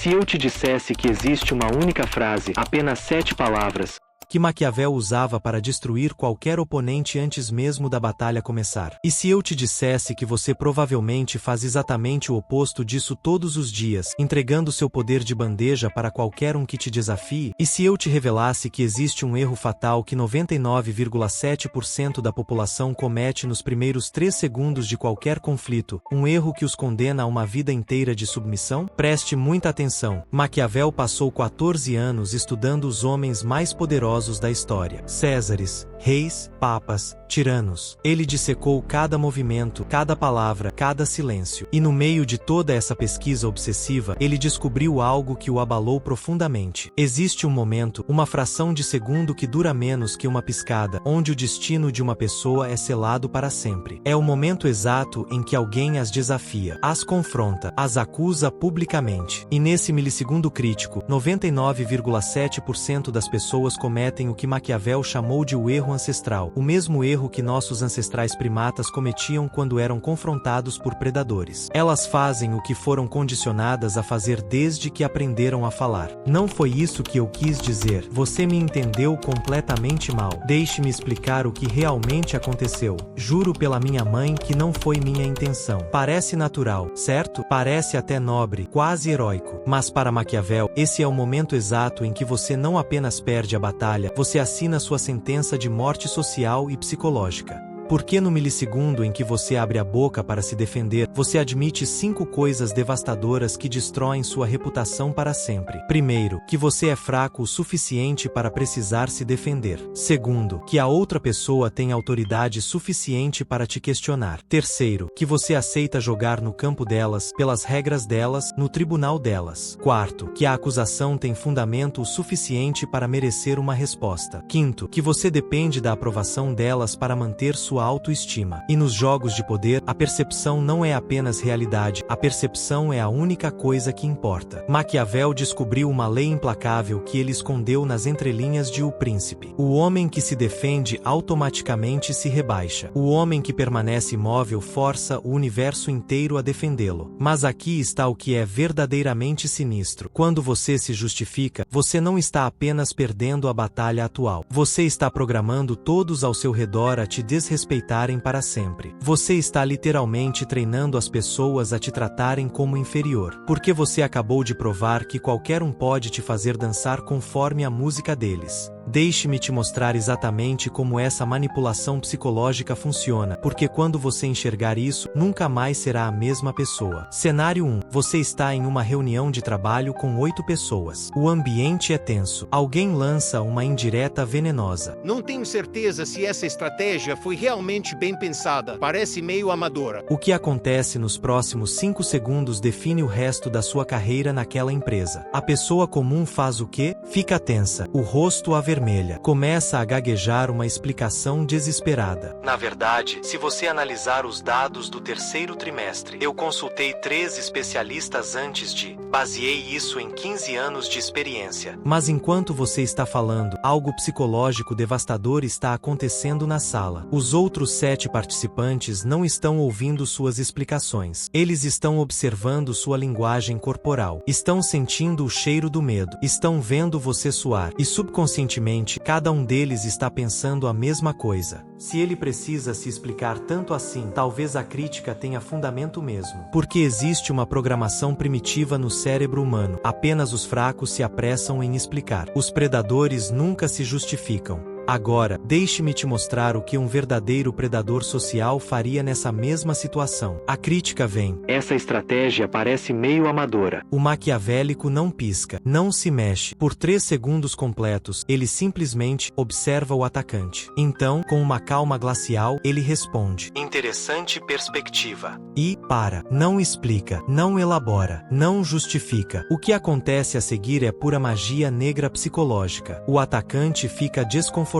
se eu te dissesse que existe uma única frase, apenas 7 palavras, que Maquiavel usava para destruir qualquer oponente antes mesmo da batalha começar? E se eu te dissesse que você provavelmente faz exatamente o oposto disso todos os dias, entregando seu poder de bandeja para qualquer um que te desafie? E se eu te revelasse que existe um erro fatal que 99,7% da população comete nos primeiros 3 segundos de qualquer conflito, um erro que os condena a uma vida inteira de submissão? Preste muita atenção. Maquiavel passou 14 anos estudando os homens mais poderosos da história. Césares, reis, papas, tiranos. Ele dissecou cada movimento, cada palavra, cada silêncio. E no meio de toda essa pesquisa obsessiva, ele descobriu algo que o abalou profundamente. Existe um momento, uma fração de segundo que dura menos que uma piscada, onde o destino de uma pessoa é selado para sempre. É o momento exato em que alguém as desafia, as confronta, as acusa publicamente. E nesse milissegundo crítico, 99,7% das pessoas cometem o que Maquiavel chamou de o erro ancestral, o mesmo erro que nossos ancestrais primatas cometiam quando eram confrontados por predadores. Elas fazem o que foram condicionadas a fazer desde que aprenderam a falar. Não foi isso que eu quis dizer. Você me entendeu completamente mal. Deixe-me explicar o que realmente aconteceu. Juro pela minha mãe que não foi minha intenção. Parece natural, certo? Parece até nobre, quase heróico. Mas para Maquiavel, esse é o momento exato em que você não apenas perde a batalha, você assina sua sentença de morte social e psicológica. Porque no milissegundo em que você abre a boca para se defender, você admite 5 coisas devastadoras que destroem sua reputação para sempre. Primeiro, que você é fraco o suficiente para precisar se defender. Segundo, que a outra pessoa tem autoridade suficiente para te questionar. Terceiro, que você aceita jogar no campo delas, pelas regras delas, no tribunal delas. Quarto, que a acusação tem fundamento o suficiente para merecer uma resposta. Quinto, que você depende da aprovação delas para manter sua autoestima. E nos jogos de poder, a percepção não é apenas realidade, a percepção é a única coisa que importa. Maquiavel descobriu uma lei implacável que ele escondeu nas entrelinhas de O Príncipe. O homem que se defende automaticamente se rebaixa. O homem que permanece imóvel força o universo inteiro a defendê-lo. Mas aqui está o que é verdadeiramente sinistro. Quando você se justifica, você não está apenas perdendo a batalha atual. Você está programando todos ao seu redor a te desrespeitarem para sempre. Você está literalmente treinando as pessoas a te tratarem como inferior. Porque você acabou de provar que qualquer um pode te fazer dançar conforme a música deles. Deixe-me te mostrar exatamente como essa manipulação psicológica funciona, porque quando você enxergar isso, nunca mais será a mesma pessoa. Cenário 1. Você está em uma reunião de trabalho com 8 pessoas. O ambiente é tenso. Alguém lança uma indireta venenosa. Não tenho certeza se essa estratégia foi realmente bem pensada. Parece meio amadora. O que acontece nos próximos 5 segundos define o resto da sua carreira naquela empresa. A pessoa comum faz o quê? Fica tensa, o rosto avermelha. Começa a gaguejar uma explicação desesperada. Na verdade, se você analisar os dados do terceiro trimestre, eu consultei 3 especialistas antes de. Baseei isso em 15 anos de experiência. Mas enquanto você está falando, algo psicológico devastador está acontecendo na sala. Os outros 7 participantes não estão ouvindo suas explicações. Eles estão observando sua linguagem corporal. Estão sentindo o cheiro do medo. Estão vendo você suar. E subconscientemente, cada um deles está pensando a mesma coisa. Se ele precisa se explicar tanto assim, talvez a crítica tenha fundamento mesmo. Porque existe uma programação primitiva no cérebro humano. Apenas os fracos se apressam em explicar. Os predadores nunca se justificam. Agora, deixe-me te mostrar o que um verdadeiro predador social faria nessa mesma situação. A crítica vem. Essa estratégia parece meio amadora. O maquiavélico não pisca, não se mexe. Por 3 segundos completos, ele simplesmente observa o atacante. Então, com uma calma glacial, ele responde. Interessante perspectiva. E, para. Não explica, não elabora, não justifica. O que acontece a seguir é pura magia negra psicológica. O atacante fica desconfortável.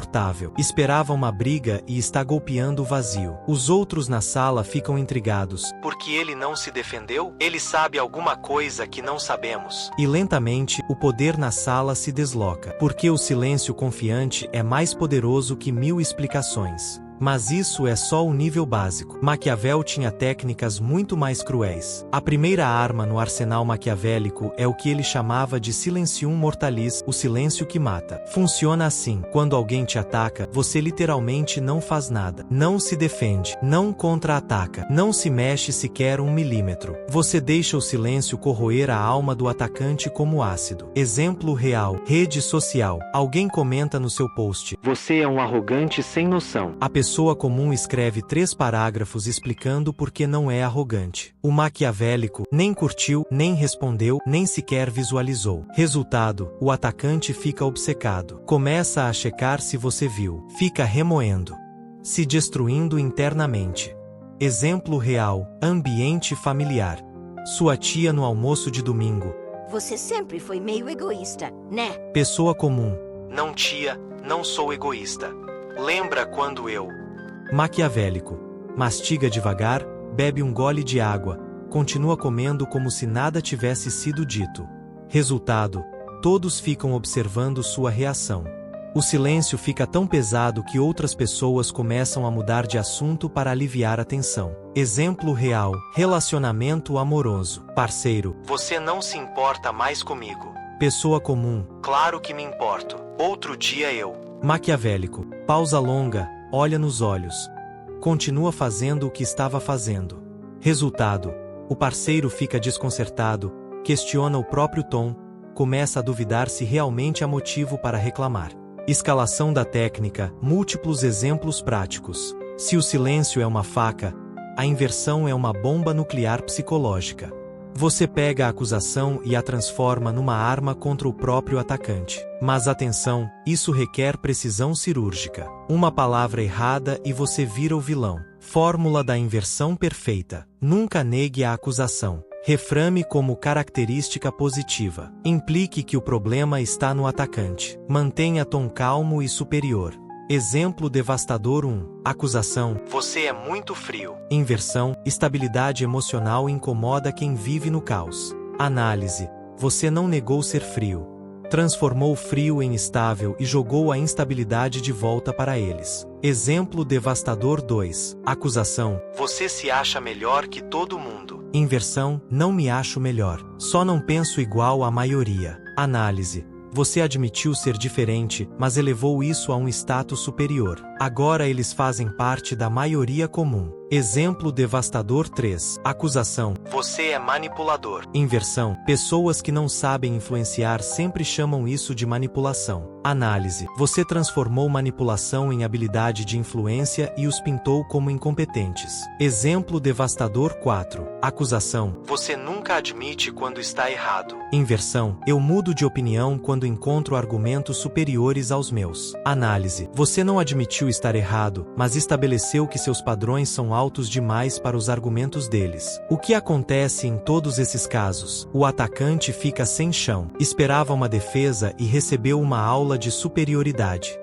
Esperava uma briga e está golpeando o vazio. Os outros na sala ficam intrigados. Porque ele não se defendeu? Ele sabe alguma coisa que não sabemos. E lentamente, o poder na sala se desloca. Porque o silêncio confiante é mais poderoso que 1000 explicações. Mas isso é só o nível básico. Maquiavel tinha técnicas muito mais cruéis. A primeira arma no arsenal maquiavélico é o que ele chamava de silencium mortalis, o silêncio que mata. Funciona assim: quando alguém te ataca, você literalmente não faz nada. Não se defende, não contra-ataca, não se mexe sequer 1 milímetro. Você deixa o silêncio corroer a alma do atacante como ácido. Exemplo real: rede social. Alguém comenta no seu post: Você é um arrogante sem noção. A pessoa comum escreve 3 parágrafos explicando por que não é arrogante. O maquiavélico nem curtiu, nem respondeu, nem sequer visualizou. Resultado: o atacante fica obcecado. Começa a checar se você viu. Fica remoendo, se destruindo internamente. Exemplo real: ambiente familiar. Sua tia no almoço de domingo: Você sempre foi meio egoísta, né? Pessoa comum: Não, tia, não sou egoísta. Lembra quando eu... Maquiavélico: mastiga devagar, bebe um gole de água, continua comendo como se nada tivesse sido dito. Resultado: todos ficam observando sua reação. O silêncio fica tão pesado que outras pessoas começam a mudar de assunto para aliviar a tensão. Exemplo real: relacionamento amoroso. Parceiro: Você não se importa mais comigo. Pessoa comum: Claro que me importo. Outro dia eu... Maquiavélico: pausa longa, olha nos olhos. Continua fazendo o que estava fazendo. Resultado: o parceiro fica desconcertado, questiona o próprio tom, começa a duvidar se realmente há motivo para reclamar. Escalação da técnica: múltiplos exemplos práticos. Se o silêncio é uma faca, a inversão é uma bomba nuclear psicológica. Você pega a acusação e a transforma numa arma contra o próprio atacante. Mas atenção, isso requer precisão cirúrgica. Uma palavra errada e você vira o vilão. Fórmula da inversão perfeita: nunca negue a acusação. Reframe como característica positiva. Implique que o problema está no atacante. Mantenha tom calmo e superior. Exemplo devastador 1. Acusação: Você é muito frio. Inversão: estabilidade emocional incomoda quem vive no caos. Análise: Você não negou ser frio. Transformou frio em estável e jogou a instabilidade de volta para eles. Exemplo devastador 2. Acusação: Você se acha melhor que todo mundo. Inversão: Não me acho melhor. Só não penso igual à maioria. Análise: Você admitiu ser diferente, mas elevou isso a um status superior. Agora eles fazem parte da maioria comum. Exemplo devastador 3. Acusação: Você é manipulador. Inversão: Pessoas que não sabem influenciar sempre chamam isso de manipulação. Análise: Você transformou manipulação em habilidade de influência e os pintou como incompetentes. Exemplo devastador 4. Acusação: Você nunca admite quando está errado. Inversão: Eu mudo de opinião quando encontro argumentos superiores aos meus. Análise: Você não admitiu estar errado, mas estabeleceu que seus padrões são altos demais para os argumentos deles. O que acontece em todos esses casos? O atacante fica sem chão. Esperava uma defesa e recebeu uma aula de superioridade.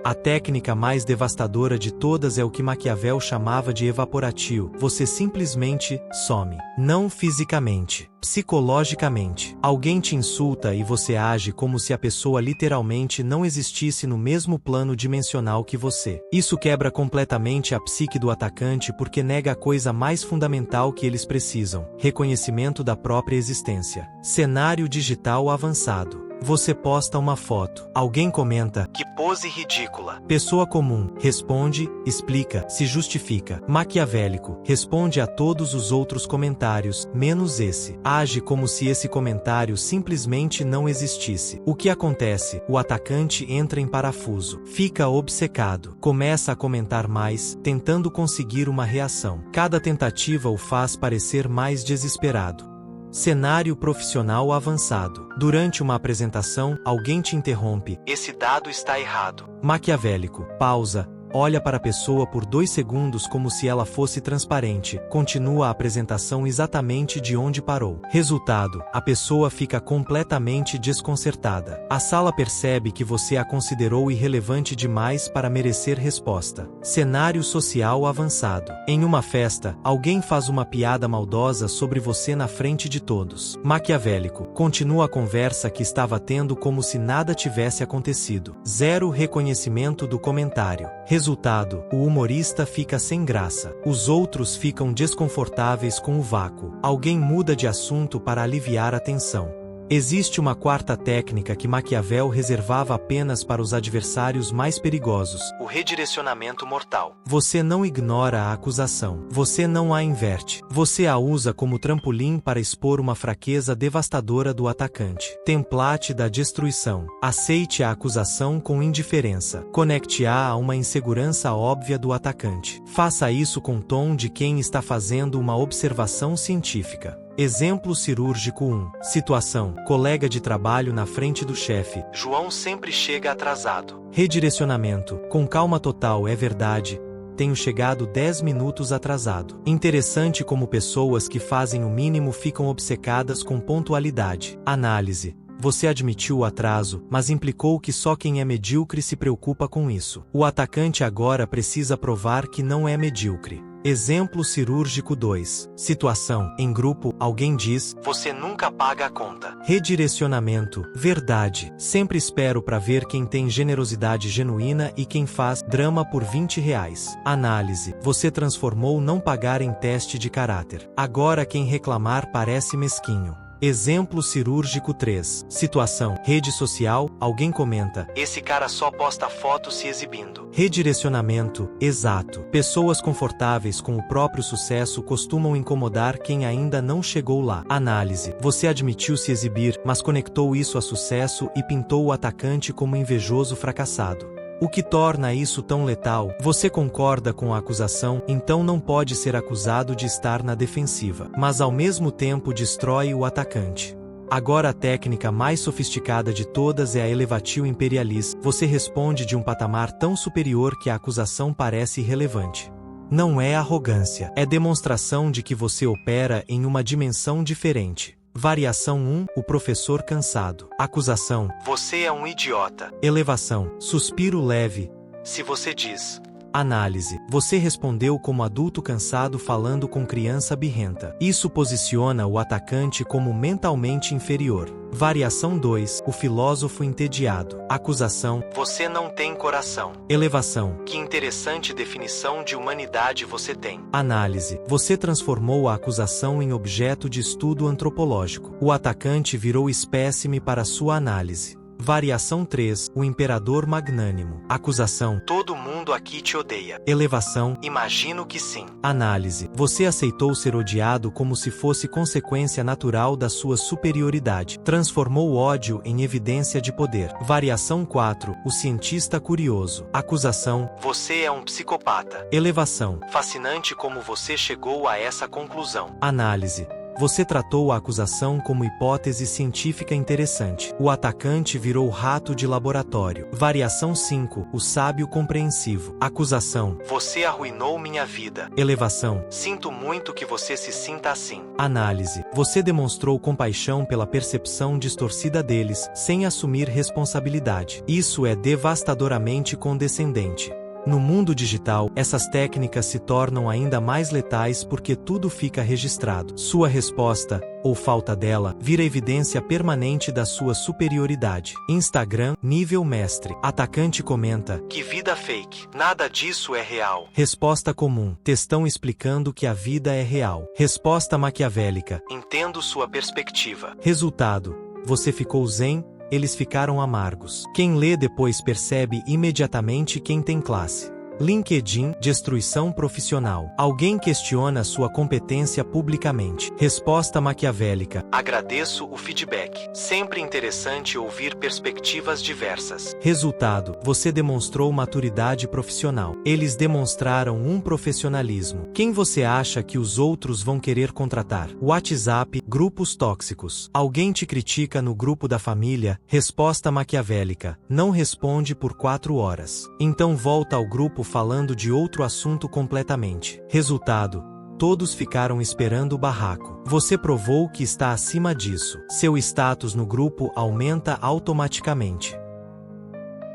A técnica mais devastadora de todas é o que Maquiavel chamava de evaporatio. Você simplesmente some. Não fisicamente, psicologicamente. Alguém te insulta e você age como se a pessoa literalmente não existisse no mesmo plano dimensional que você. Isso quebra completamente a psique do atacante porque nega a coisa mais fundamental que eles precisam: reconhecimento da própria existência. Cenário digital avançado. Você posta uma foto. Alguém comenta: Que pose ridícula. Pessoa comum: responde, explica, se justifica. Maquiavélico: responde a todos os outros comentários, menos esse. Age como se esse comentário simplesmente não existisse. O que acontece? O atacante entra em parafuso. Fica obcecado. Começa a comentar mais, tentando conseguir uma reação. Cada tentativa o faz parecer mais desesperado. Cenário profissional avançado. Durante uma apresentação, alguém te interrompe: Esse dado está errado. Maquiavélico: pausa, olha para a pessoa por 2 segundos como se ela fosse transparente, continua a apresentação exatamente de onde parou. Resultado: a pessoa fica completamente desconcertada. A sala percebe que você a considerou irrelevante demais para merecer resposta. Cenário social avançado. Em uma festa, alguém faz uma piada maldosa sobre você na frente de todos. Maquiavélico: continua a conversa que estava tendo como se nada tivesse acontecido. Zero reconhecimento do comentário. Resultado: o humorista fica sem graça. Os outros ficam desconfortáveis com o vácuo. Alguém muda de assunto para aliviar a tensão. Existe uma quarta técnica que Maquiavel reservava apenas para os adversários mais perigosos: o redirecionamento mortal. Você não ignora a acusação. Você não a inverte. Você a usa como trampolim para expor uma fraqueza devastadora do atacante. Template da destruição. Aceite a acusação com indiferença. Conecte-a a uma insegurança óbvia do atacante. Faça isso com tom de quem está fazendo uma observação científica. Exemplo cirúrgico 1. Situação: colega de trabalho na frente do chefe. João sempre chega atrasado. Redirecionamento: com calma total, é verdade. Tenho chegado 10 minutos atrasado. Interessante como pessoas que fazem o mínimo ficam obcecadas com pontualidade. Análise: você admitiu o atraso, mas implicou que só quem é medíocre se preocupa com isso. O atacante agora precisa provar que não é medíocre. Exemplo cirúrgico 2. Situação: em grupo, alguém diz: você nunca paga a conta. Redirecionamento: verdade. Sempre espero para ver quem tem generosidade genuína e quem faz drama por R$20. Análise: você transformou não pagar em teste de caráter. Agora quem reclamar parece mesquinho. Exemplo cirúrgico 3. Situação: rede social, alguém comenta: esse cara só posta foto se exibindo. Redirecionamento: exato. Pessoas confortáveis com o próprio sucesso costumam incomodar quem ainda não chegou lá. Análise: você admitiu se exibir, mas conectou isso a sucesso e pintou o atacante como invejoso fracassado. O que torna isso tão letal? Você concorda com a acusação, então não pode ser acusado de estar na defensiva, mas ao mesmo tempo destrói o atacante. Agora a técnica mais sofisticada de todas é a elevatio imperialis. Você responde de um patamar tão superior que a acusação parece irrelevante. Não é arrogância, é demonstração de que você opera em uma dimensão diferente. Variação 1. O professor cansado. Acusação: você é um idiota. Elevação: suspiro leve. Se você diz. Análise: você respondeu como adulto cansado falando com criança birrenta. Isso posiciona o atacante como mentalmente inferior. Variação 2. O filósofo entediado. Acusação: você não tem coração. Elevação: que interessante definição de humanidade você tem. Análise: você transformou a acusação em objeto de estudo antropológico. O atacante virou espécime para sua análise. Variação 3. O imperador magnânimo. Acusação: todo mundo aqui te odeia. Elevação: imagino que sim. Análise: você aceitou ser odiado como se fosse consequência natural da sua superioridade. Transformou o ódio em evidência de poder. Variação 4. O cientista curioso. Acusação: você é um psicopata. Elevação: fascinante como você chegou a essa conclusão. Análise: você tratou a acusação como hipótese científica interessante. O atacante virou rato de laboratório. Variação 5. O sábio compreensivo. Acusação: você arruinou minha vida. Elevação: sinto muito que você se sinta assim. Análise: você demonstrou compaixão pela percepção distorcida deles, sem assumir responsabilidade. Isso é devastadoramente condescendente. No mundo digital, essas técnicas se tornam ainda mais letais porque tudo fica registrado. Sua resposta, ou falta dela, vira evidência permanente da sua superioridade. Instagram, nível mestre. Atacante comenta: que vida fake. Nada disso é real. Resposta comum: textão explicando que a vida é real. Resposta maquiavélica: entendo sua perspectiva. Resultado: você ficou zen, eles ficaram amargos. Quem lê depois percebe imediatamente quem tem classe. LinkedIn, destruição profissional. Alguém questiona sua competência publicamente. Resposta maquiavélica: agradeço o feedback. Sempre interessante ouvir perspectivas diversas. Resultado: você demonstrou maturidade profissional. Eles demonstraram um profissionalismo. Quem você acha que os outros vão querer contratar? WhatsApp, grupos tóxicos. Alguém te critica no grupo da família. Resposta maquiavélica: não responde por 4 horas. Então volta ao grupo falando de outro assunto completamente. Resultado: todos ficaram esperando o barraco. Você provou que está acima disso. Seu status no grupo aumenta automaticamente.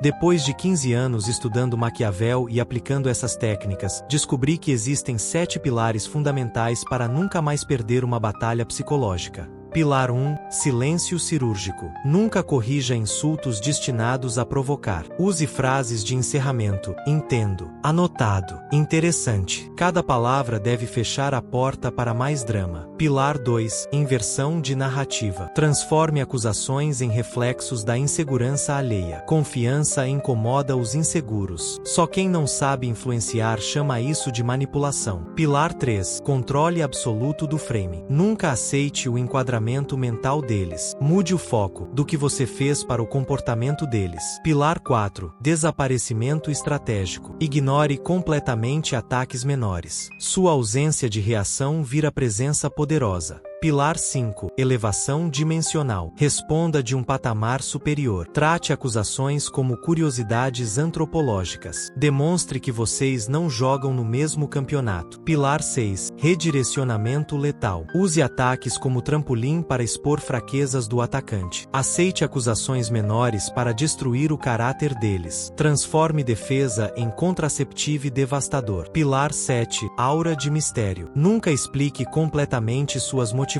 Depois de 15 anos estudando Maquiavel e aplicando essas técnicas, descobri que existem 7 pilares fundamentais para nunca mais perder uma batalha psicológica. Pilar 1. Silêncio cirúrgico. Nunca corrija insultos destinados a provocar. Use frases de encerramento. Entendo. Anotado. Interessante. Cada palavra deve fechar a porta para mais drama. Pilar 2. Inversão de narrativa. Transforme acusações em reflexos da insegurança alheia. Confiança incomoda os inseguros. Só quem não sabe influenciar chama isso de manipulação. Pilar 3. Controle absoluto do frame. Nunca aceite o enquadramento mental deles. Mude o foco do que você fez para o comportamento deles. Pilar 4. Desaparecimento estratégico. Ignore completamente ataques menores. Sua ausência de reação vira presença poderosa. Pilar 5. Elevação dimensional. Responda de um patamar superior. Trate acusações como curiosidades antropológicas. Demonstre que vocês não jogam no mesmo campeonato. Pilar 6. Redirecionamento letal. Use ataques como trampolim para expor fraquezas do atacante. Aceite acusações menores para destruir o caráter deles. Transforme defesa em contraceptivo devastador. Pilar 7. Aura de mistério. Nunca explique completamente suas motivações.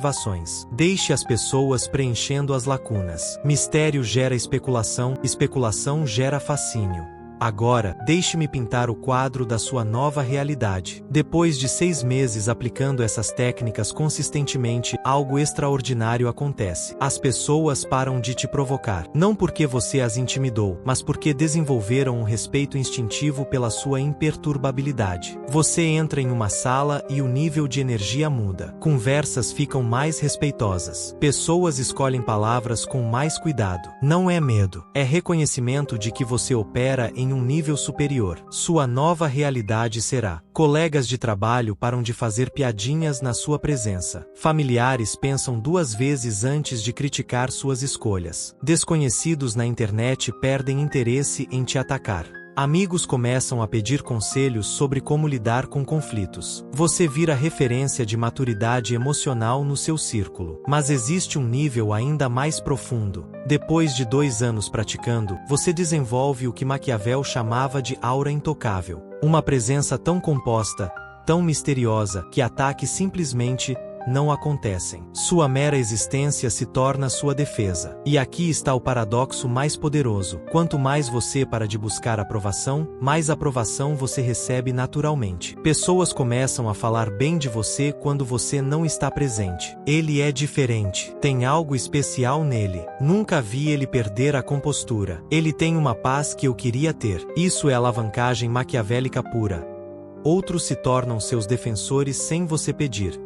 Deixe as pessoas preenchendo as lacunas. Mistério gera especulação, especulação gera fascínio. Agora, deixe-me pintar o quadro da sua nova realidade. Depois de 6 meses aplicando essas técnicas consistentemente, algo extraordinário acontece. As pessoas param de te provocar. Não porque você as intimidou, mas porque desenvolveram um respeito instintivo pela sua imperturbabilidade. Você entra em uma sala e o nível de energia muda. Conversas ficam mais respeitosas. Pessoas escolhem palavras com mais cuidado. Não é medo, é reconhecimento de que você opera em um nível superior. Sua nova realidade será: colegas de trabalho param de fazer piadinhas na sua presença. Familiares pensam 2 vezes antes de criticar suas escolhas. Desconhecidos na internet perdem interesse em te atacar. Amigos começam a pedir conselhos sobre como lidar com conflitos. Você vira referência de maturidade emocional no seu círculo. Mas existe um nível ainda mais profundo. Depois de 2 anos praticando, você desenvolve o que Maquiavel chamava de aura intocável. Uma presença tão composta, tão misteriosa, que ataques simplesmente não acontecem. Sua mera existência se torna sua defesa. E aqui está o paradoxo mais poderoso. Quanto mais você para de buscar aprovação, mais aprovação você recebe naturalmente. Pessoas começam a falar bem de você quando você não está presente. Ele é diferente. Tem algo especial nele. Nunca vi ele perder a compostura. Ele tem uma paz que eu queria ter. Isso é alavancagem maquiavélica pura. Outros se tornam seus defensores sem você pedir.